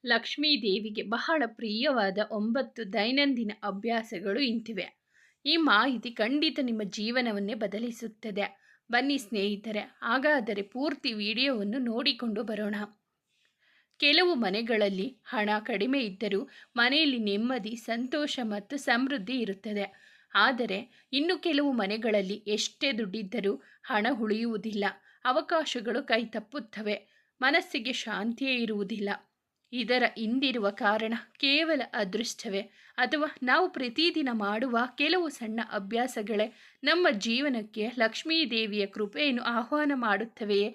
ಲಕ್ಷ್ಮೀ ದೇವಿಗೆ ಬಹಳ ಪ್ರಿಯವಾದ 9 ದೈನಂದಿನ ಅಭ್ಯಾಸಗಳು ಇಂತಿವೆ. ಈ ಮಾಹಿತಿ ಖಂಡಿತ ನಿಮ್ಮ ಜೀವನವನ್ನೇ ಬದಲಿಸುತ್ತದೆ. ಬನ್ನಿ ಸ್ನೇಹಿತರೆ, ಹಾಗಾದರೆ ಪೂರ್ತಿ ವಿಡಿಯೋವನ್ನು ನೋಡಿಕೊಂಡು ಬರೋಣ. ಕೆಲವು ಮನೆಗಳಲ್ಲಿ ಹಣ ಕಡಿಮೆ ಇದ್ದರೂ ಮನೆಯಲ್ಲಿ ನೆಮ್ಮದಿ, ಸಂತೋಷ ಮತ್ತು ಸಮೃದ್ಧಿ ಇರುತ್ತದೆ. ಆದರೆ ಇನ್ನು ಕೆಲವು ಮನೆಗಳಲ್ಲಿ ಎಷ್ಟೇ ದುಡ್ಡಿದ್ದರೂ ಹಣ ಉಳಿಯುವುದಿಲ್ಲ, ಅವಕಾಶಗಳು ಕೈ ತಪ್ಪುತ್ತವೆ, ಮನಸ್ಸಿಗೆ ಶಾಂತಿಯೇ ಇರುವುದಿಲ್ಲ. ಇದರ ಹಿಂದಿರುವ ಕಾರಣ ಕೇವಲ ಅದೃಷ್ಟವೇ, ಅಥವಾ ನಾವು ಪ್ರತಿದಿನ ಮಾಡುವ ಕೆಲವು ಸಣ್ಣ ಅಭ್ಯಾಸಗಳೇ ನಮ್ಮ ಜೀವನಕ್ಕೆ ಲಕ್ಷ್ಮೀ ದೇವಿಯ ಕೃಪೆಯನ್ನು ಆಹ್ವಾನ ಮಾಡುತ್ತವೆಯೇ?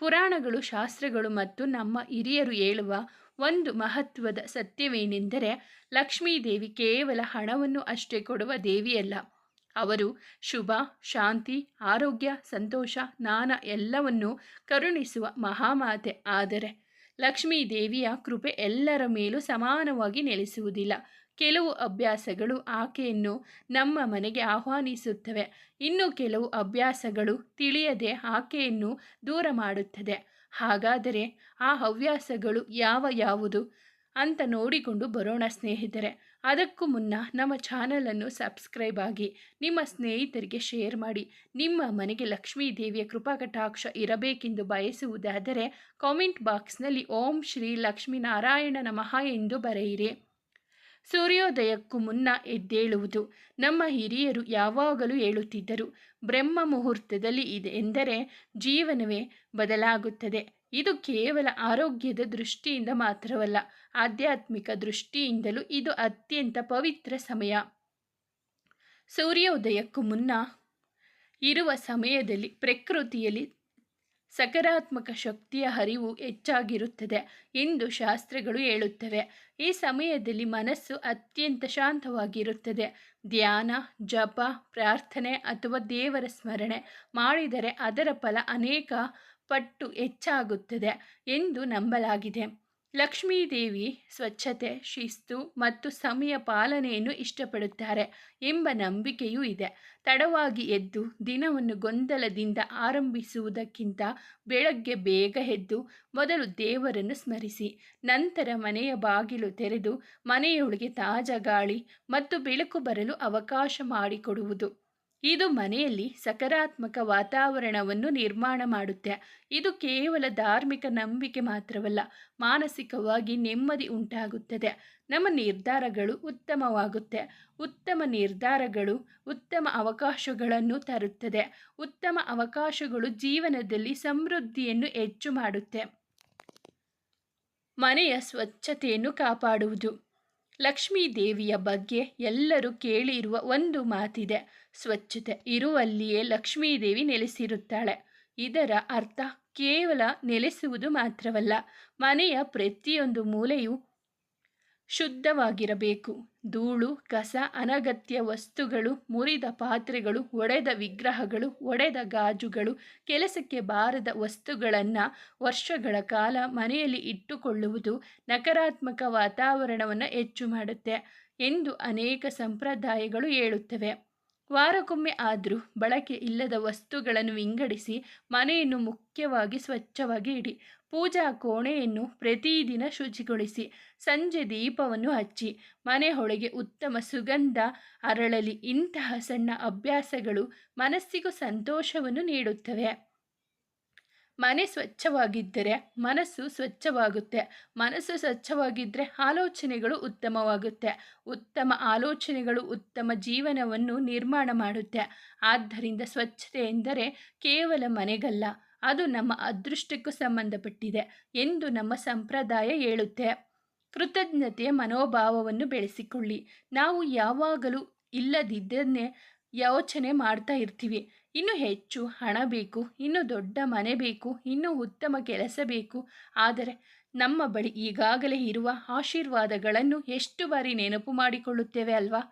ಪುರಾಣಗಳು, ಶಾಸ್ತ್ರಗಳು ಮತ್ತು ನಮ್ಮ ಹಿರಿಯರು ಹೇಳುವ ಒಂದು ಮಹತ್ವದ ಸತ್ಯವೇನೆಂದರೆ, ಲಕ್ಷ್ಮೀ ದೇವಿ ಕೇವಲ ಹಣವನ್ನು ಅಷ್ಟೇ ಕೊಡುವ ದೇವಿಯಲ್ಲ. ಅವರು ಶುಭ, ಶಾಂತಿ, ಆರೋಗ್ಯ, ಸಂತೋಷ, ಜ್ಞಾನ ಎಲ್ಲವನ್ನೂ ಕರುಣಿಸುವ ಮಹಾಮಾತೆ. ಆದರೆ ಲಕ್ಷ್ಮೀ ದೇವಿಯ ಕೃಪೆ ಎಲ್ಲರ ಮೇಲೂ ಸಮಾನವಾಗಿ ನೆಲೆಸುವುದಿಲ್ಲ. ಕೆಲವು ಅಭ್ಯಾಸಗಳು ಆಕೆಯನ್ನು ನಮ್ಮ ಮನೆಗೆ ಆಹ್ವಾನಿಸುತ್ತವೆ, ಇನ್ನು ಕೆಲವು ಅಭ್ಯಾಸಗಳು ತಿಳಿಯದೆ ಆಕೆಯನ್ನು ದೂರ ಮಾಡುತ್ತದೆ. ಹಾಗಾದರೆ ಆ ಹವ್ಯಾಸಗಳು ಯಾವುದು ಅಂತ ನೋಡಿಕೊಂಡು ಬರೋಣ ಸ್ನೇಹಿತರೆ. ಅದಕ್ಕೂ ಮುನ್ನ ನಮ್ಮ ಚಾನಲನ್ನು ಸಬ್ಸ್ಕ್ರೈಬ್ ಆಗಿ, ನಿಮ್ಮ ಸ್ನೇಹಿತರಿಗೆ ಶೇರ್ ಮಾಡಿ. ನಿಮ್ಮ ಮನೆಗೆ ಲಕ್ಷ್ಮೀ ದೇವಿಯ ಕೃಪಾಕಟಾಕ್ಷ ಇರಬೇಕೆಂದು ಬಯಸುವುದಾದರೆ ಕಾಮೆಂಟ್ ಬಾಕ್ಸ್ನಲ್ಲಿ ಓಂ ಶ್ರೀ ಲಕ್ಷ್ಮೀ ನಾರಾಯಣ ನಮಃ ಎಂದು ಬರೆಯಿರಿ. ಸೂರ್ಯೋದಯಕ್ಕೂ ಮುನ್ನ ಎದ್ದೇಳುವುದು. ನಮ್ಮ ಹಿರಿಯರು ಯಾವಾಗಲೂ ಹೇಳುತ್ತಿದ್ದರು, ಬ್ರಹ್ಮ ಮುಹೂರ್ತದಲ್ಲಿ ಇದೆ ಎಂದರೆ ಜೀವನವೇ ಬದಲಾಗುತ್ತದೆ. ಇದು ಕೇವಲ ಆರೋಗ್ಯದ ದೃಷ್ಟಿಯಿಂದ ಮಾತ್ರವಲ್ಲ, ಆಧ್ಯಾತ್ಮಿಕ ದೃಷ್ಟಿಯಿಂದಲೂ ಇದು ಅತ್ಯಂತ ಪವಿತ್ರ ಸಮಯ. ಸೂರ್ಯೋದಯಕ್ಕೂ ಮುನ್ನ ಇರುವ ಸಮಯದಲ್ಲಿ ಪ್ರಕೃತಿಯಲ್ಲಿ ಸಕಾರಾತ್ಮಕ ಶಕ್ತಿಯ ಹರಿವು ಹೆಚ್ಚಾಗಿರುತ್ತದೆ ಎಂದು ಶಾಸ್ತ್ರಗಳು ಹೇಳುತ್ತವೆ. ಈ ಸಮಯದಲ್ಲಿ ಮನಸ್ಸು ಅತ್ಯಂತ ಶಾಂತವಾಗಿರುತ್ತದೆ. ಧ್ಯಾನ, ಜಪ, ಪ್ರಾರ್ಥನೆ ಅಥವಾ ದೇವರ ಸ್ಮರಣೆ ಮಾಡಿದರೆ ಅದರ ಫಲ ಅನೇಕ ಪಟ್ಟು ಹೆಚ್ಚಾಗುತ್ತದೆ ಎಂದು ನಂಬಲಾಗಿದೆ. ಲಕ್ಷ್ಮೀ ದೇವಿ ಸ್ವಚ್ಛತೆ, ಶಿಸ್ತು ಮತ್ತು ಸಮಯ ಪಾಲನೆಯನ್ನು ಇಷ್ಟಪಡುತ್ತಾರೆ ಎಂಬ ನಂಬಿಕೆಯೂ ಇದೆ. ತಡವಾಗಿ ಎದ್ದು ದಿನವನ್ನು ಗೊಂದಲದಿಂದ ಆರಂಭಿಸುವುದಕ್ಕಿಂತ ಬೆಳಗ್ಗೆ ಬೇಗ ಎದ್ದು ಮೊದಲು ದೇವರನ್ನು ಸ್ಮರಿಸಿ, ನಂತರ ಮನೆಯ ಬಾಗಿಲು ತೆರೆದು ಮನೆಯೊಳಗೆ ತಾಜಾ ಗಾಳಿ ಮತ್ತು ಬೆಳಕು ಬರಲು ಅವಕಾಶ ಮಾಡಿಕೊಡುವುದು. ಇದು ಮನೆಯಲ್ಲಿ ಸಕಾರಾತ್ಮಕ ವಾತಾವರಣವನ್ನು ನಿರ್ಮಾಣ ಮಾಡುತ್ತೆ. ಇದು ಕೇವಲ ಧಾರ್ಮಿಕ ನಂಬಿಕೆ ಮಾತ್ರವಲ್ಲ, ಮಾನಸಿಕವಾಗಿ ನೆಮ್ಮದಿ ಉಂಟಾಗುತ್ತದೆ. ನಮ್ಮ ನಿರ್ಧಾರಗಳು ಉತ್ತಮವಾಗುತ್ತೆ. ಉತ್ತಮ ನಿರ್ಧಾರಗಳು ಉತ್ತಮ ಅವಕಾಶಗಳನ್ನು ತರುತ್ತದೆ. ಉತ್ತಮ ಅವಕಾಶಗಳು ಜೀವನದಲ್ಲಿ ಸಮೃದ್ಧಿಯನ್ನು ಹೆಚ್ಚು ಮಾಡುತ್ತೆ. ಮನೆಯ ಸ್ವಚ್ಛತೆಯನ್ನು ಕಾಪಾಡುವುದು. ಲಕ್ಷ್ಮೀ ದೇವಿಯ ಬಗ್ಗೆ ಎಲ್ಲರೂ ಕೇಳಿರುವ ಒಂದು ಮಾತಿದೆ, ಸ್ವಚ್ಛತೆ ಇರುವಲ್ಲಿಯೇ ಲಕ್ಷ್ಮೀ ದೇವಿ ನೆಲೆಸಿರುತ್ತಾಳೆ. ಇದರ ಅರ್ಥ ಕೇವಲ ನೆಲೆಸುವುದು ಮಾತ್ರವಲ್ಲ, ಮನೆಯ ಪ್ರತಿಯೊಂದು ಮೂಲೆಯೂ ಶುದ್ಧವಾಗಿರಬೇಕು. ಧೂಳು, ಕಸ, ಅನಗತ್ಯ ವಸ್ತುಗಳು, ಮುರಿದ ಪಾತ್ರೆಗಳು, ಒಡೆದ ವಿಗ್ರಹಗಳು, ಒಡೆದ ಗಾಜುಗಳು, ಕೆಲಸಕ್ಕೆ ಬಾರದ ವಸ್ತುಗಳನ್ನು ವರ್ಷಗಳ ಕಾಲ ಮನೆಯಲ್ಲಿ ಇಟ್ಟುಕೊಳ್ಳುವುದು ನಕಾರಾತ್ಮಕ ವಾತಾವರಣವನ್ನು ಹೆಚ್ಚು ಮಾಡುತ್ತೆ ಎಂದು ಅನೇಕ ಸಂಪ್ರದಾಯಗಳು ಹೇಳುತ್ತವೆ. ವಾರಕ್ಕೊಮ್ಮೆ ಆದರೂ ಬಳಕೆ ಇಲ್ಲದ ವಸ್ತುಗಳನ್ನು ವಿಂಗಡಿಸಿ ಮನೆಯನ್ನು ಮುಖ್ಯವಾಗಿ ಸ್ವಚ್ಛವಾಗಿ ಇಡಿ. ಪೂಜಾ ಕೋಣೆಯನ್ನು ಪ್ರತಿದಿನ ಶುಚಿಗೊಳಿಸಿ. ಸಂಜೆ ದೀಪವನ್ನು ಹಚ್ಚಿ ಮನೆಯೊಳಗೆ ಉತ್ತಮ ಸುಗಂಧ ಹರಳಲಿ. ಇಂತಹ ಸಣ್ಣ ಅಭ್ಯಾಸಗಳು ಮನಸ್ಸಿಗೂ ಸಂತೋಷವನ್ನು ನೀಡುತ್ತವೆ. ಮನೆ ಸ್ವಚ್ಛವಾಗಿದ್ದರೆ ಮನಸ್ಸು ಸ್ವಚ್ಛವಾಗುತ್ತೆ. ಮನಸ್ಸು ಸ್ವಚ್ಛವಾಗಿದ್ದರೆ ಆಲೋಚನೆಗಳು ಉತ್ತಮವಾಗುತ್ತೆ. ಉತ್ತಮ ಆಲೋಚನೆಗಳು ಉತ್ತಮ ಜೀವನವನ್ನು ನಿರ್ಮಾಣ ಮಾಡುತ್ತೆ. ಆದ್ದರಿಂದ ಸ್ವಚ್ಛತೆ ಎಂದರೆ ಕೇವಲ ಮನೆಗಲ್ಲ, ಅದು ನಮ್ಮ ಅದೃಷ್ಟಕ್ಕೂ ಸಂಬಂಧಪಟ್ಟಿದೆ ಎಂದು ನಮ್ಮ ಸಂಪ್ರದಾಯ ಹೇಳುತ್ತೆ. ಕೃತಜ್ಞತೆಯ ಮನೋಭಾವವನ್ನು ಬೆಳೆಸಿಕೊಳ್ಳಿ. ನಾವು ಯಾವಾಗಲೂ ಇಲ್ಲದಿದ್ದನ್ನೇ ಯೋಚನೆ ಮಾಡ್ತಾ ಇರ್ತೀವಿ. ಇನ್ನೂ ಹೆಚ್ಚು ಹಣ ಬೇಕು, ಇನ್ನೂ ದೊಡ್ಡ ಮನೆ ಬೇಕು, ಇನ್ನೂ ಉತ್ತಮ ಕೆಲಸ ಬೇಕು. ಆದರೆ ನಮ್ಮ ಬಳಿ ಈಗಾಗಲೇ ಇರುವ ಆಶೀರ್ವಾದಗಳನ್ನು ಎಷ್ಟು ಬಾರಿ ನೆನಪು ಮಾಡಿಕೊಳ್ಳುತ್ತೇವೆ ಅಲ್ವಾ?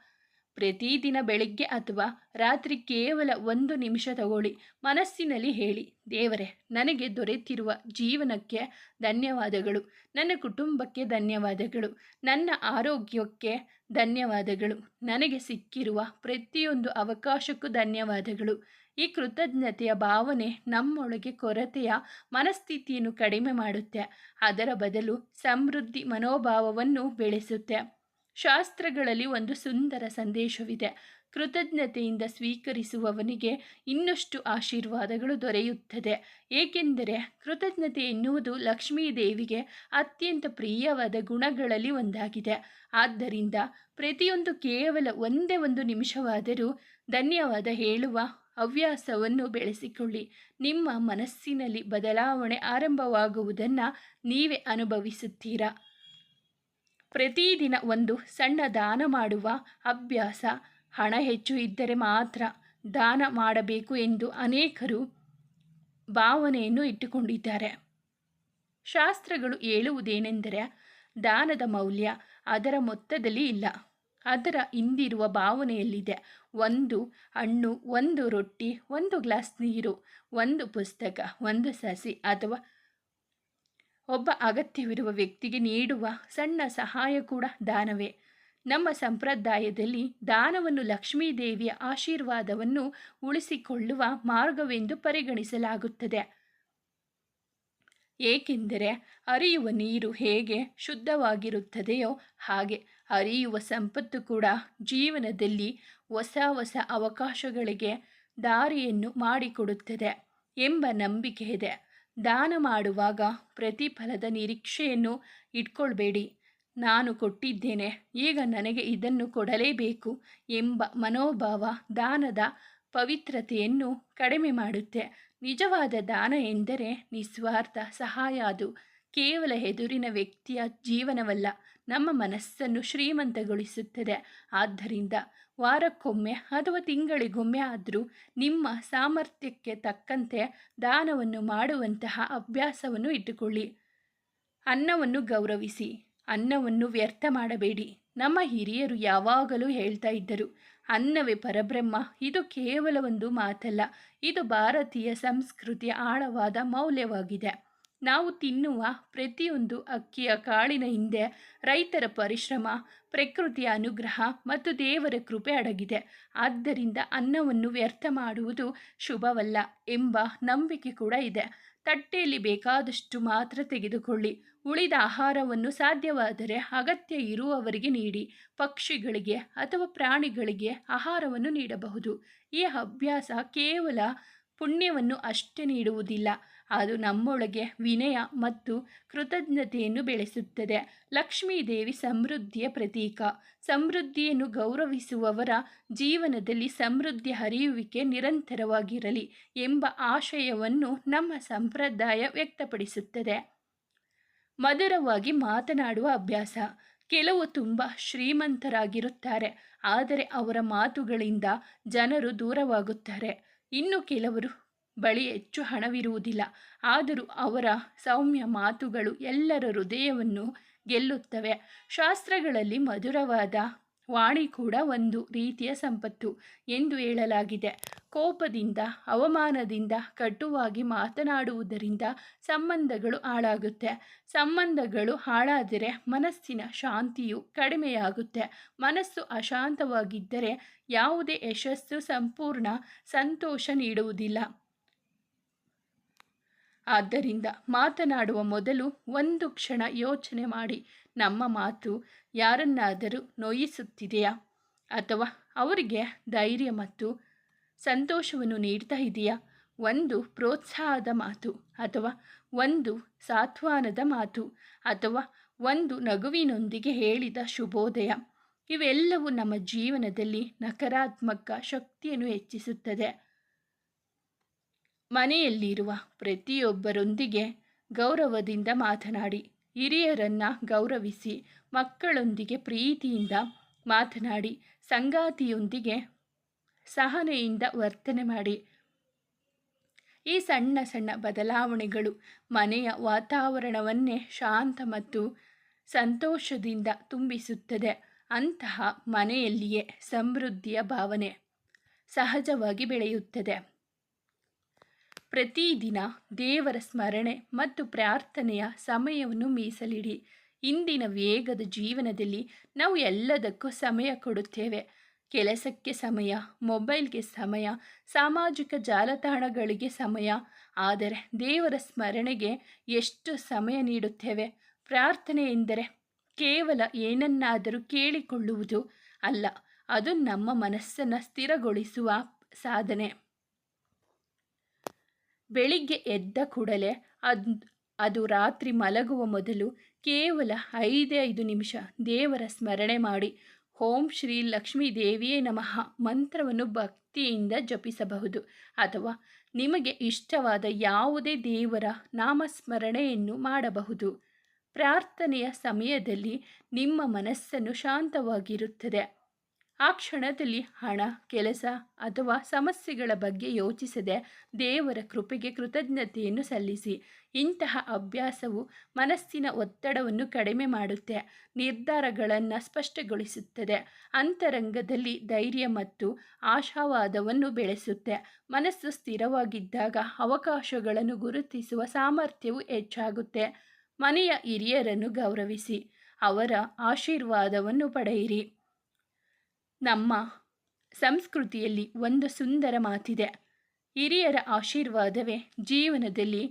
ಪ್ರತಿದಿನ ಬೆಳಿಗ್ಗೆ ಅಥವಾ ರಾತ್ರಿ ಕೇವಲ 1 ನಿಮಿಷ ತಗೊಳ್ಳಿ. ಮನಸ್ಸಿನಲ್ಲಿ ಹೇಳಿ, ದೇವರೇ, ನನಗೆ ದೊರೆತಿರುವ ಜೀವನಕ್ಕೆ ಧನ್ಯವಾದಗಳು, ನನ್ನ ಕುಟುಂಬಕ್ಕೆ ಧನ್ಯವಾದಗಳು, ನನ್ನ ಆರೋಗ್ಯಕ್ಕೆ ಧನ್ಯವಾದಗಳು, ನನಗೆ ಸಿಕ್ಕಿರುವ ಪ್ರತಿಯೊಂದು ಅವಕಾಶಕ್ಕೂ ಧನ್ಯವಾದಗಳು. ಈ ಕೃತಜ್ಞತೆಯ ಭಾವನೆ ನಮ್ಮೊಳಗೆ ಕೊರತೆಯ ಮನಸ್ಥಿತಿಯನ್ನು ಕಡಿಮೆ ಮಾಡುತ್ತೆ, ಅದರ ಬದಲು ಸಮೃದ್ಧಿ ಮನೋಭಾವವನ್ನು ಬೆಳೆಸುತ್ತೆ. ಶಾಸ್ತ್ರಗಳಲ್ಲಿ ಒಂದು ಸುಂದರ ಸಂದೇಶವಿದೆ. ಕೃತಜ್ಞತೆಯಿಂದ ಸ್ವೀಕರಿಸುವವನಿಗೆ ಇನ್ನಷ್ಟು ಆಶೀರ್ವಾದಗಳು ದೊರೆಯುತ್ತದೆ, ಏಕೆಂದರೆ ಕೃತಜ್ಞತೆ ಎನ್ನುವುದು ಲಕ್ಷ್ಮೀ ದೇವಿಗೆ ಅತ್ಯಂತ ಪ್ರಿಯವಾದ ಗುಣಗಳಲ್ಲಿ ಒಂದಾಗಿದೆ. ಆದ್ದರಿಂದ ಪ್ರತಿಯೊಂದು ಕೇವಲ ಒಂದೇ 1 ನಿಮಿಷವಾದರೂ ಧನ್ಯವಾದ ಹೇಳುವ ಹವ್ಯಾಸವನ್ನು ಬೆಳೆಸಿಕೊಳ್ಳಿ. ನಿಮ್ಮ ಮನಸ್ಸಿನಲ್ಲಿ ಬದಲಾವಣೆ ಆರಂಭವಾಗುವುದನ್ನು ನೀವೇ ಅನುಭವಿಸುತ್ತೀರಾ. ಪ್ರತಿದಿನ ಒಂದು ಸಣ್ಣ ದಾನ ಮಾಡುವ ಅಭ್ಯಾಸ. ಹಣ ಹೆಚ್ಚು ಇದ್ದರೆ ಮಾತ್ರ ದಾನ ಮಾಡಬೇಕು ಎಂದು ಅನೇಕರು ಭಾವನೆಯನ್ನು ಇಟ್ಟುಕೊಂಡಿದ್ದಾರೆ. ಶಾಸ್ತ್ರಗಳು ಹೇಳುವುದೇನೆಂದರೆ, ದಾನದ ಮೌಲ್ಯ ಅದರ ಮೊತ್ತದಲ್ಲಿ ಇಲ್ಲ, ಅದರ ಹಿಂದಿರುವ ಭಾವನೆಯಲ್ಲಿದೆ. 1 ಹಣ್ಣು, 1 ರೊಟ್ಟಿ, 1 ಗ್ಲಾಸ್ ನೀರು, 1 ಪುಸ್ತಕ, 1 ಸಸಿ ಅಥವಾ ಒಬ್ಬ ಅಗತ್ಯವಿರುವ ವ್ಯಕ್ತಿಗೆ ನೀಡುವ ಸಣ್ಣ ಸಹಾಯ ಕೂಡ ದಾನವೇ. ನಮ್ಮ ಸಂಪ್ರದಾಯದಲ್ಲಿ ದಾನವನ್ನು ಲಕ್ಷ್ಮೀ ದೇವಿಯ ಆಶೀರ್ವಾದವನ್ನು ಉಳಿಸಿಕೊಳ್ಳುವ ಮಾರ್ಗವೆಂದು ಪರಿಗಣಿಸಲಾಗುತ್ತದೆ. ಏಕೆಂದರೆ ಹರಿಯುವ ನೀರು ಹೇಗೆ ಶುದ್ಧವಾಗಿರುತ್ತದೆಯೋ ಹಾಗೆ ಹರಿಯುವ ಸಂಪತ್ತು ಕೂಡ ಜೀವನದಲ್ಲಿ ಹೊಸ ಹೊಸ ಅವಕಾಶಗಳಿಗೆ ದಾರಿಯನ್ನು ಮಾಡಿಕೊಡುತ್ತದೆ ಎಂಬ ನಂಬಿಕೆ ಇದೆ. ದಾನ ಮಾಡುವಾಗ ಪ್ರತಿಫಲದ ನಿರೀಕ್ಷೆಯನ್ನು ಇಟ್ಕೊಳ್ಬೇಡಿ. ನಾನು ಕೊಟ್ಟಿದ್ದೇನೆ, ಈಗ ನನಗೆ ಇದನ್ನು ಕೊಡಲೇಬೇಕು ಎಂಬ ಮನೋಭಾವ ದಾನದ ಪವಿತ್ರತೆಯನ್ನು ಕಡಿಮೆ ಮಾಡುತ್ತೆ. ನಿಜವಾದ ದಾನ ಎಂದರೆ ನಿಸ್ವಾರ್ಥ ಸಹಾಯ. ಅದು ಕೇವಲ ಎದುರಿನ ವ್ಯಕ್ತಿಯ ಜೀವನವಲ್ಲ, ನಮ್ಮ ಮನಸ್ಸನ್ನು ಶ್ರೀಮಂತಗೊಳಿಸುತ್ತದೆ. ಆದ್ದರಿಂದ ವಾರಕ್ಕೊಮ್ಮೆ ಅಥವಾ ತಿಂಗಳಿಗೊಮ್ಮೆ ಆದರೂ ನಿಮ್ಮ ಸಾಮರ್ಥ್ಯಕ್ಕೆ ತಕ್ಕಂತೆ ದಾನವನ್ನು ಮಾಡುವಂತಹ ಅಭ್ಯಾಸವನ್ನು ಇಟ್ಟುಕೊಳ್ಳಿ. ಅನ್ನವನ್ನು ಗೌರವಿಸಿ, ಅನ್ನವನ್ನು ವ್ಯರ್ಥ ಮಾಡಬೇಡಿ. ನಮ್ಮ ಹಿರಿಯರು ಯಾವಾಗಲೂ ಹೇಳ್ತಾ ಇದ್ದರು, ಅನ್ನವೇ ಪರಬ್ರಹ್ಮ. ಇದು ಕೇವಲ ಒಂದು ಮಾತಲ್ಲ, ಇದು ಭಾರತೀಯ ಸಂಸ್ಕೃತಿಯ ಆಳವಾದ ಮೌಲ್ಯವಾಗಿದೆ. ನಾವು ತಿನ್ನುವ ಪ್ರತಿಯೊಂದು ಅಕ್ಕಿಯ ಕಾಳಿನ ಹಿಂದೆ ರೈತರ ಪರಿಶ್ರಮ, ಪ್ರಕೃತಿಯ ಅನುಗ್ರಹ ಮತ್ತು ದೇವರ ಕೃಪೆ ಅಡಗಿದೆ. ಆದ್ದರಿಂದ ಅನ್ನವನ್ನು ವ್ಯರ್ಥ ಮಾಡುವುದು ಶುಭವಲ್ಲ ಎಂಬ ನಂಬಿಕೆ ಕೂಡ ಇದೆ. ತಟ್ಟೆಯಲ್ಲಿ ಬೇಕಾದಷ್ಟು ಮಾತ್ರ ತೆಗೆದುಕೊಳ್ಳಿ. ಉಳಿದ ಆಹಾರವನ್ನು ಸಾಧ್ಯವಾದರೆ ಅಗತ್ಯ ಇರುವವರಿಗೆ ನೀಡಿ. ಪಕ್ಷಿಗಳಿಗೆ ಅಥವಾ ಪ್ರಾಣಿಗಳಿಗೆ ಆಹಾರವನ್ನು ನೀಡಬಹುದು. ಈ ಅಭ್ಯಾಸ ಕೇವಲ ಪುಣ್ಯವನ್ನು ಅಷ್ಟೇ ನೀಡುವುದಿಲ್ಲ, ಅದು ನಮ್ಮೊಳಗೆ ವಿನಯ ಮತ್ತು ಕೃತಜ್ಞತೆಯನ್ನು ಬೆಳೆಸುತ್ತದೆ. ಲಕ್ಷ್ಮೀ ದೇವಿ ಸಮೃದ್ಧಿಯ ಪ್ರತೀಕ. ಸಮೃದ್ಧಿಯನ್ನು ಗೌರವಿಸುವವರ ಜೀವನದಲ್ಲಿ ಸಮೃದ್ಧಿ ಹರಿಯುವಿಕೆ ನಿರಂತರವಾಗಿರಲಿ ಎಂಬ ಆಶಯವನ್ನು ನಮ್ಮ ಸಂಪ್ರದಾಯ ವ್ಯಕ್ತಪಡಿಸುತ್ತದೆ. ಮಧುರವಾಗಿ ಮಾತನಾಡುವ ಅಭ್ಯಾಸ. ಕೆಲವು ತುಂಬ ಶ್ರೀಮಂತರಾಗಿರುತ್ತಾರೆ, ಆದರೆ ಅವರ ಮಾತುಗಳಿಂದ ಜನರು ದೂರವಾಗುತ್ತಾರೆ. ಇನ್ನು ಕೆಲವರು ಬಳಿ ಹೆಚ್ಚು ಹಣವಿರುವುದಿಲ್ಲ, ಆದರೂ ಅವರ ಸೌಮ್ಯ ಮಾತುಗಳು ಎಲ್ಲರ ಹೃದಯವನ್ನು ಗೆಲ್ಲುತ್ತವೆ. ಶಾಸ್ತ್ರಗಳಲ್ಲಿ ಮಧುರವಾದ ವಾಣಿ ಕೂಡ ಒಂದು ರೀತಿಯ ಸಂಪತ್ತು ಎಂದು ಹೇಳಲಾಗಿದೆ. ಕೋಪದಿಂದ, ಅವಮಾನದಿಂದ, ಕಟುವಾಗಿ ಮಾತನಾಡುವುದರಿಂದ ಸಂಬಂಧಗಳು ಹಾಳಾಗುತ್ತೆ. ಸಂಬಂಧಗಳು ಹಾಳಾದರೆ ಮನಸ್ಸಿನ ಶಾಂತಿಯು ಕಡಿಮೆಯಾಗುತ್ತೆ. ಮನಸ್ಸು ಅಶಾಂತವಾಗಿದ್ದರೆ ಯಾವುದೇ ಯಶಸ್ಸು ಸಂಪೂರ್ಣ ಸಂತೋಷ ನೀಡುವುದಿಲ್ಲ. ಆದ್ದರಿಂದ ಮಾತನಾಡುವ ಮೊದಲು ಒಂದು ಕ್ಷಣ ಯೋಚನೆ ಮಾಡಿ, ನಮ್ಮ ಮಾತು ಯಾರನ್ನಾದರೂ ನೋಯಿಸುತ್ತಿದೆಯಾ ಅಥವಾ ಅವರಿಗೆ ಧೈರ್ಯ ಮತ್ತು ಸಂತೋಷವನ್ನು ನೀಡ್ತಾ ಇದೆಯಾ? ಒಂದು ಪ್ರೋತ್ಸಾಹದ ಮಾತು ಅಥವಾ ಒಂದು ಸಾಂತ್ವನದ ಮಾತು ಅಥವಾ ಒಂದು ನಗುವಿನೊಂದಿಗೆ ಹೇಳಿದ ಶುಭೋದಯ, ಇವೆಲ್ಲವೂ ನಮ್ಮ ಜೀವನದಲ್ಲಿ ನಕಾರಾತ್ಮಕ ಶಕ್ತಿಯನ್ನು ಹೆಚ್ಚಿಸುತ್ತದೆ. ಮನೆಯಲ್ಲಿರುವ ಪ್ರತಿಯೊಬ್ಬರೊಂದಿಗೆ ಗೌರವದಿಂದ ಮಾತನಾಡಿ. ಹಿರಿಯರನ್ನು ಗೌರವಿಸಿ. ಮಕ್ಕಳೊಂದಿಗೆ ಪ್ರೀತಿಯಿಂದ ಮಾತನಾಡಿ. ಸಂಗಾತಿಯೊಂದಿಗೆ ಸಹನೆಯಿಂದ ವರ್ತನೆ ಮಾಡಿ. ಈ ಸಣ್ಣ ಸಣ್ಣ ಬದಲಾವಣೆಗಳು ಮನೆಯ ವಾತಾವರಣವನ್ನೇ ಶಾಂತ ಮತ್ತು ಸಂತೋಷದಿಂದ ತುಂಬಿಸುತ್ತದೆ. ಅಂತಹ ಮನೆಯಲ್ಲಿಯೇ ಸಮೃದ್ಧಿಯ ಭಾವನೆ ಸಹಜವಾಗಿ ಬೆಳೆಯುತ್ತದೆ. ಪ್ರತಿದಿನ ದೇವರ ಸ್ಮರಣೆ ಮತ್ತು ಪ್ರಾರ್ಥನೆಯ ಸಮಯವನ್ನು ಮೀಸಲಿಡಿ. ಇಂದಿನ ವೇಗದ ಜೀವನದಲ್ಲಿ ನಾವು ಎಲ್ಲದಕ್ಕೂ ಸಮಯ ಕೊಡುತ್ತೇವೆ. ಕೆಲಸಕ್ಕೆ ಸಮಯ, ಮೊಬೈಲ್ಗೆ ಸಮಯ, ಸಾಮಾಜಿಕ ಜಾಲತಾಣಗಳಿಗೆ ಸಮಯ. ಆದರೆ ದೇವರ ಸ್ಮರಣೆಗೆ ಎಷ್ಟು ಸಮಯ ನೀಡುತ್ತೇವೆ? ಪ್ರಾರ್ಥನೆ ಎಂದರೆ ಕೇವಲ ಏನನ್ನಾದರೂ ಕೇಳಿಕೊಳ್ಳುವುದು ಅಲ್ಲ, ಅದು ನಮ್ಮ ಮನಸ್ಸನ್ನು ಸ್ಥಿರಗೊಳಿಸುವ ಸಾಧನೆ. ಬೆಳಿಗ್ಗೆ ಎದ್ದ ಕೂಡಲೇ ಅದು ರಾತ್ರಿ ಮಲಗುವ ಮೊದಲು ಕೇವಲ 5 ನಿಮಿಷ ದೇವರ ಸ್ಮರಣೆ ಮಾಡಿ. ಓಂ ಶ್ರೀ ಲಕ್ಷ್ಮೀ ದೇವಿಯೇ ನಮಃ ಮಂತ್ರವನ್ನು ಭಕ್ತಿಯಿಂದ ಜಪಿಸಬಹುದು, ಅಥವಾ ನಿಮಗೆ ಇಷ್ಟವಾದ ಯಾವುದೇ ದೇವರ ನಾಮಸ್ಮರಣೆಯನ್ನು ಮಾಡಬಹುದು. ಪ್ರಾರ್ಥನೆಯ ಸಮಯದಲ್ಲಿ ನಿಮ್ಮ ಮನಸ್ಸನ್ನು ಶಾಂತವಾಗಿರುತ್ತದೆ. ಆ ಕ್ಷಣದಲ್ಲಿ ಹಣ, ಕೆಲಸ ಅಥವಾ ಸಮಸ್ಯೆಗಳ ಬಗ್ಗೆ ಯೋಚಿಸದೆ ದೇವರ ಕೃಪೆಗೆ ಕೃತಜ್ಞತೆಯನ್ನು ಸಲ್ಲಿಸಿ. ಇಂತಹ ಅಭ್ಯಾಸವು ಮನಸ್ಸಿನ ಒತ್ತಡವನ್ನು ಕಡಿಮೆ ಮಾಡುತ್ತೆ, ನಿರ್ಧಾರಗಳನ್ನು ಸ್ಪಷ್ಟಗೊಳಿಸುತ್ತದೆ, ಅಂತರಂಗದಲ್ಲಿ ಧೈರ್ಯ ಮತ್ತು ಆಶಾವಾದವನ್ನು ಬೆಳೆಸುತ್ತೆ. ಮನಸ್ಸು ಸ್ಥಿರವಾಗಿದ್ದಾಗ ಅವಕಾಶಗಳನ್ನು ಗುರುತಿಸುವ ಸಾಮರ್ಥ್ಯವು ಹೆಚ್ಚಾಗುತ್ತೆ. ಮನೆಯ ಹಿರಿಯರನ್ನು ಗೌರವಿಸಿ, ಅವರ ಆಶೀರ್ವಾದವನ್ನು ಪಡೆಯಿರಿ. ನಮ್ಮ ಸಂಸ್ಕೃತಿಯಲ್ಲಿ ಒಂದು ಸುಂದರ ಮಾತಿದೆ, ಹಿರಿಯರ ಆಶೀರ್ವಾದವೇ ಜೀವನದಲ್ಲಿ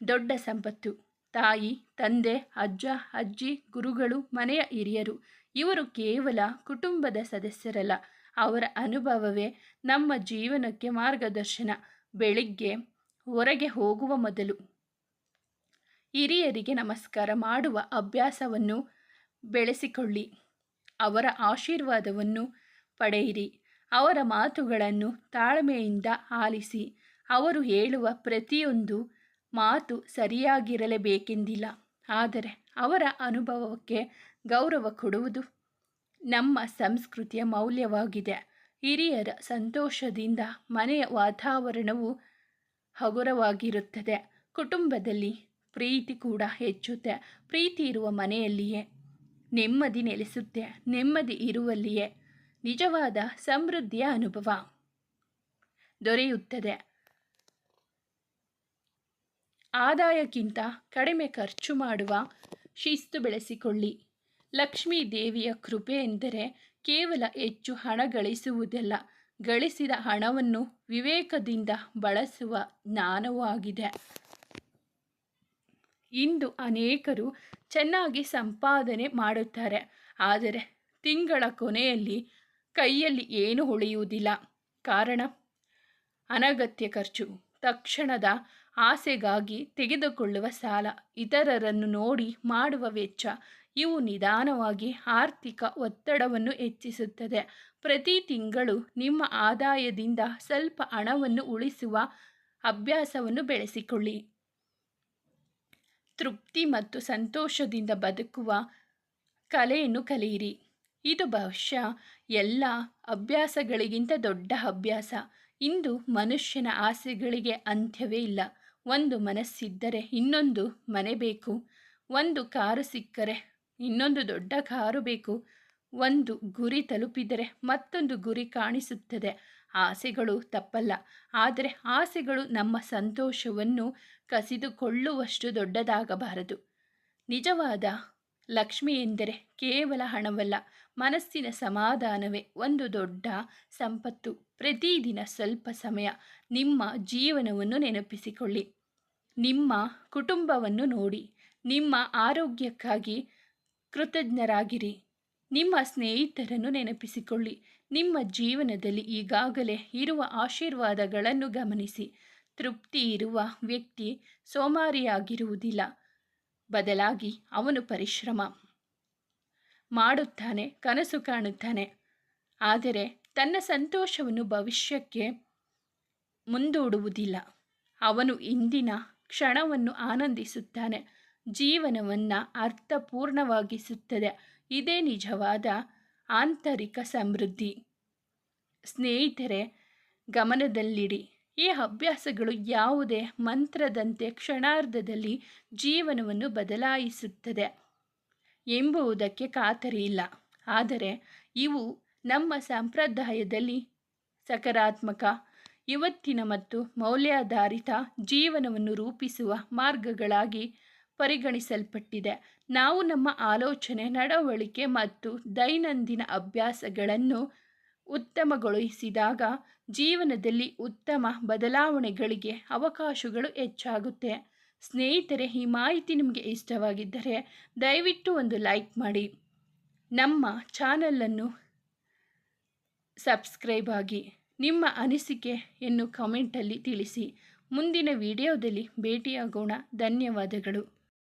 ದೊಡ್ಡ ಸಂಪತ್ತು. ತಾಯಿ, ತಂದೆ, ಅಜ್ಜ, ಅಜ್ಜಿ, ಗುರುಗಳು, ಮನೆಯ ಹಿರಿಯರು ಇವರು ಕೇವಲ ಕುಟುಂಬದ ಸದಸ್ಯರಲ್ಲ, ಅವರ ಅನುಭವವೇ ನಮ್ಮ ಜೀವನಕ್ಕೆ ಮಾರ್ಗದರ್ಶನ. ಬೆಳಿಗ್ಗೆ ಹೊರಗೆ ಹೋಗುವ ಮೊದಲು ಹಿರಿಯರಿಗೆ ನಮಸ್ಕಾರ ಮಾಡುವ ಅಭ್ಯಾಸವನ್ನು ಬೆಳೆಸಿಕೊಳ್ಳಿ. ಅವರ ಆಶೀರ್ವಾದವನ್ನು ಪಡೆಯಿರಿ. ಅವರ ಮಾತುಗಳನ್ನು ತಾಳ್ಮೆಯಿಂದ ಆಲಿಸಿ. ಅವರು ಹೇಳುವ ಪ್ರತಿಯೊಂದು ಮಾತು ಸರಿಯಾಗಿರಲೇಬೇಕೆಂದಿಲ್ಲ, ಆದರೆ ಅವರ ಅನುಭವಕ್ಕೆ ಗೌರವ ಕೊಡುವುದು ನಮ್ಮ ಸಂಸ್ಕೃತಿಯ ಮೌಲ್ಯವಾಗಿದೆ. ಹಿರಿಯರ ಸಂತೋಷದಿಂದ ಮನೆಯ ವಾತಾವರಣವು ಹಗುರವಾಗಿರುತ್ತದೆ. ಕುಟುಂಬದಲ್ಲಿ ಪ್ರೀತಿ ಕೂಡ ಹೆಚ್ಚುತ್ತೆ. ಪ್ರೀತಿ ಇರುವ ಮನೆಯಲ್ಲಿಯೇ ನೆಮ್ಮದಿ ನೆಲೆಸುತ್ತೆ. ನೆಮ್ಮದಿ ಇರುವಲ್ಲಿಯೇ ನಿಜವಾದ ಸಮೃದ್ಧಿಯ ಅನುಭವ ದೊರೆಯುತ್ತದೆ. ಆದಾಯಕ್ಕಿಂತ ಕಡಿಮೆ ಖರ್ಚು ಮಾಡುವ ಶಿಸ್ತು ಬೆಳೆಸಿಕೊಳ್ಳಿ. ಲಕ್ಷ್ಮೀ ದೇವಿಯ ಕೃಪೆ ಎಂದರೆ ಕೇವಲ ಹೆಚ್ಚು ಹಣ ಗಳಿಸುವುದಲ್ಲ, ಗಳಿಸಿದ ಹಣವನ್ನು ವಿವೇಕದಿಂದ ಬಳಸುವ ಜ್ಞಾನವೂ ಆಗಿದೆ. ಇಂದು ಅನೇಕರು ಚೆನ್ನಾಗಿ ಸಂಪಾದನೆ ಮಾಡುತ್ತಾರೆ, ಆದರೆ ತಿಂಗಳ ಕೊನೆಯಲ್ಲಿ ಕೈಯಲ್ಲಿ ಏನೂ ಉಳಿಯುವುದಿಲ್ಲ. ಕಾರಣ ಅನಗತ್ಯ ಖರ್ಚು, ತಕ್ಷಣದ ಆಸೆಗಾಗಿ ತೆಗೆದುಕೊಳ್ಳುವ ಸಾಲ, ಇತರರನ್ನು ನೋಡಿ ಮಾಡುವ ವೆಚ್ಚ. ಇವು ನಿಧಾನವಾಗಿ ಆರ್ಥಿಕ ಒತ್ತಡವನ್ನು ಹೆಚ್ಚಿಸುತ್ತದೆ. ಪ್ರತಿ ತಿಂಗಳು ನಿಮ್ಮ ಆದಾಯದಿಂದ ಸ್ವಲ್ಪ ಹಣವನ್ನು ಉಳಿಸುವ ಅಭ್ಯಾಸವನ್ನು ಬೆಳೆಸಿಕೊಳ್ಳಿ. ತೃಪ್ತಿ ಮತ್ತು ಸಂತೋಷದಿಂದ ಬದುಕುವ ಕಲೆಯನ್ನು ಕಲಿಯಿರಿ. ಇದು ಬಹುಶಃ ಎಲ್ಲ ಅಭ್ಯಾಸಗಳಿಗಿಂತ ದೊಡ್ಡ ಅಭ್ಯಾಸ. ಇಂದು ಮನುಷ್ಯನ ಆಸೆಗಳಿಗೆ ಅಂತ್ಯವೇ ಇಲ್ಲ. ಒಂದು ಮನಸ್ಸಿದ್ದರೆ ಇನ್ನೊಂದು ಮನೆ ಬೇಕು, ಒಂದು ಕಾರು ಸಿಕ್ಕರೆ ಇನ್ನೊಂದು ದೊಡ್ಡ ಕಾರು ಬೇಕು, ಒಂದು ಗುರಿ ತಲುಪಿದರೆ ಮತ್ತೊಂದು ಗುರಿ ಕಾಣಿಸುತ್ತದೆ. ಆಸೆಗಳು ತಪ್ಪಲ್ಲ, ಆದರೆ ಆಸೆಗಳು ನಮ್ಮ ಸಂತೋಷವನ್ನು ಕಸಿದುಕೊಳ್ಳುವಷ್ಟು ದೊಡ್ಡದಾಗಬಾರದು. ನಿಜವಾದ ಲಕ್ಷ್ಮಿ ಎಂದರೆ ಕೇವಲ ಹಣವಲ್ಲ, ಮನಸ್ಸಿನ ಸಮಾಧಾನವೇ ಒಂದು ದೊಡ್ಡ ಸಂಪತ್ತು. ಪ್ರತಿದಿನ ಸ್ವಲ್ಪ ಸಮಯ ನಿಮ್ಮ ಜೀವನವನ್ನು ನೆನಪಿಸಿಕೊಳ್ಳಿ. ನಿಮ್ಮ ಕುಟುಂಬವನ್ನು ನೋಡಿ. ನಿಮ್ಮ ಆರೋಗ್ಯಕ್ಕಾಗಿ ಕೃತಜ್ಞರಾಗಿರಿ. ನಿಮ್ಮ ಸ್ನೇಹಿತರನ್ನು ನೆನಪಿಸಿಕೊಳ್ಳಿ. ನಿಮ್ಮ ಜೀವನದಲ್ಲಿ ಈಗಾಗಲೇ ಇರುವ ಆಶೀರ್ವಾದಗಳನ್ನು ಗಮನಿಸಿ. ತೃಪ್ತಿ ಇರುವ ವ್ಯಕ್ತಿ ಸೋಮಾರಿಯಾಗಿರುವುದಿಲ್ಲ, ಬದಲಾಗಿ ಅವನು ಪರಿಶ್ರಮ ಮಾಡುತ್ತಾನೆ, ಕನಸು ಕಾಣುತ್ತಾನೆ, ಆದರೆ ತನ್ನ ಸಂತೋಷವನ್ನು ಭವಿಷ್ಯಕ್ಕೆ ಮುಂದೂಡುವುದಿಲ್ಲ. ಅವನು ಇಂದಿನ ಕ್ಷಣವನ್ನು ಆನಂದಿಸುತ್ತಾನೆ. ಜೀವನವನ್ನು ಅರ್ಥಪೂರ್ಣವಾಗಿಸುತ್ತದೆ. ಇದೇ ನಿಜವಾದ ಆಂತರಿಕ ಸಮೃದ್ಧಿ. ಸ್ನೇಹಿತರೆ, ಗಮನದಲ್ಲಿಡಿ, ಈ ಅಭ್ಯಾಸಗಳು ಯಾವುದೇ ಮಂತ್ರದಂತೆ ಕ್ಷಣಾರ್ಧದಲ್ಲಿ ಜೀವನವನ್ನು ಬದಲಾಯಿಸುತ್ತದೆ ಎಂಬುದಕ್ಕೆ ಖಾತರಿಯಿಲ್ಲ. ಆದರೆ ಇವು ನಮ್ಮ ಸಂಪ್ರದಾಯದಲ್ಲಿ ಸಕಾರಾತ್ಮಕ, ಇವತ್ತಿನ ಮತ್ತು ಮೌಲ್ಯಾಧಾರಿತ ಜೀವನವನ್ನು ರೂಪಿಸುವ ಮಾರ್ಗಗಳಾಗಿ ಪರಿಗಣಿಸಲ್ಪಟ್ಟಿದೆ. ನಾವು ನಮ್ಮ ಆಲೋಚನೆ, ನಡವಳಿಕೆ ಮತ್ತು ದೈನಂದಿನ ಅಭ್ಯಾಸಗಳನ್ನು ಉತ್ತಮಗೊಳಿಸಿದಾಗ ಜೀವನದಲ್ಲಿ ಉತ್ತಮ ಬದಲಾವಣೆಗಳಿಗೆ ಅವಕಾಶಗಳು ಹೆಚ್ಚಾಗುತ್ತೆ. ಸ್ನೇಹಿತರೆ, ಈ ಮಾಹಿತಿ ನಿಮಗೆ ಇಷ್ಟವಾಗಿದ್ದರೆ ದಯವಿಟ್ಟು ಒಂದು ಲೈಕ್ ಮಾಡಿ, ನಮ್ಮ ಚಾನಲನ್ನು ಸಬ್ಸ್ಕ್ರೈಬ್ ಆಗಿ, ನಿಮ್ಮ ಅನಿಸಿಕೆಯನ್ನು ಕಮೆಂಟಲ್ಲಿ ತಿಳಿಸಿ. ಮುಂದಿನ ವಿಡಿಯೋದಲ್ಲಿ ಭೇಟಿಯಾಗೋಣ. ಧನ್ಯವಾದಗಳು.